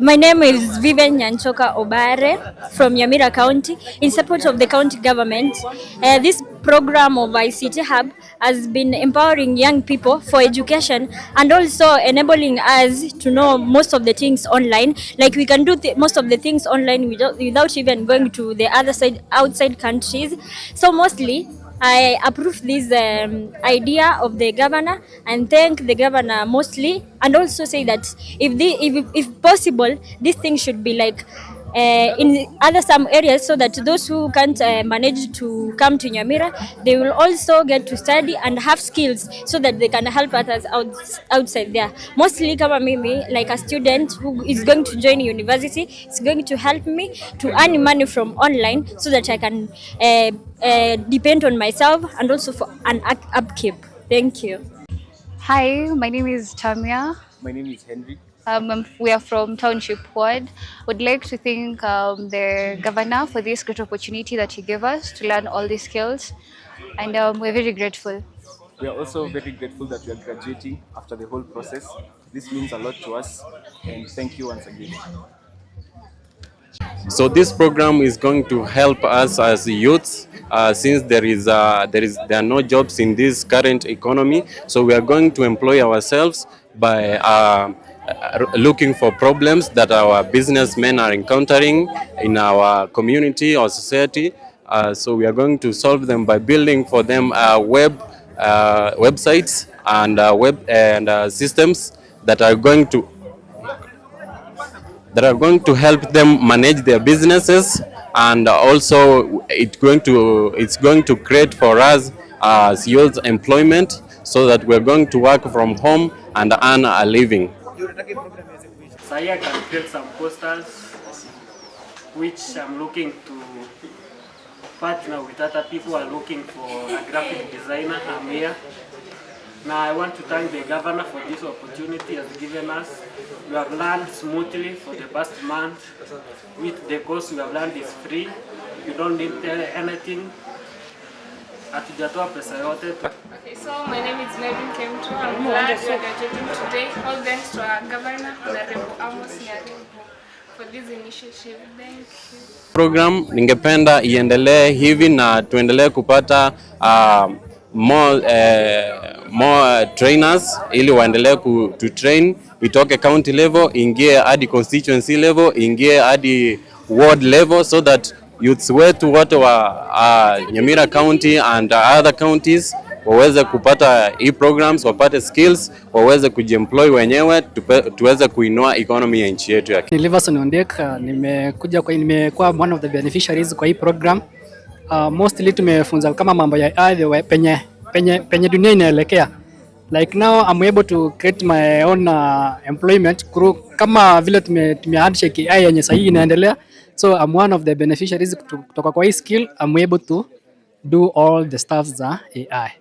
My name is Vivian Nyanchoka Obare from Nyamira County in support of the county government. This program of ICT Hub has been empowering young people for education and also enabling us to know most of the things online. Like we can do most of the things online without even going to the other side, outside countries. So mostly I approve this idea of the governor and thank the governor mostly, and also say that if possible, this thing should be like in other some areas, so that those who can't manage to come to Nyamira, they will also get to study and have skills so that they can help others outside there. Mostly kama mimi, like a student who is going to join university, it's going to help me to earn money from online so that I can depend on myself and also for an upkeep. Thank you. Hi, my name is Tamia. My name is Henry. We are from Township Ward. Would like to thank the governor for this great opportunity that he gave us to learn all these skills, and we're very grateful. We are also very grateful that we are graduating after the whole process. This means a lot to us, and thank you once again. So this program is going to help us as youths, since there are no jobs in this current economy. So we are going to employ ourselves by looking for problems that our businessmen are encountering in our community or society. So we are going to solve them by building for them websites and systems that are going to help them manage their businesses, and also it's going to create for us youth employment, so that we're going to work from home and earn a living. So here I can create some posters which I'm looking to partner with other people who are looking for a graphic designer. I'm here. Now I want to thank the governor for this opportunity he has given us. We have learned smoothly for the past month. With the course we have learned is free. You don't need anything. Hatujatoa pesa yote. Okay, so my name is Melvin Kemto. I'm glad we are graduating today. All thanks to our governor, Nyaribo, Nyaribo, for this initiative. Thank you. Program ningependa iendelee hivi na tuendelee kupata more trainers ili waendelee to train, itoke county level, ingie hadi constituency level, ingie hadi ward level, so that youths wetu wote wa Nyamira County and other counties waweze kupata programs, wapate skills, waweze kujiemploy wenyewe, tuweze kuinua economy ya nchi yetu ya Kenya. Liverson Ondeka, nimekuwa one of the beneficiaries kwa hii program. Mostly tumefunza kama mambo ya ardhi penye dunia inaelekea. Like now I'm able to create my own employment kama vile tumehandshake AI yenye sahihi inaendelea. So I'm one of the beneficiaries kutoka kwa hii skill. I'm able to do all the stuff za AI.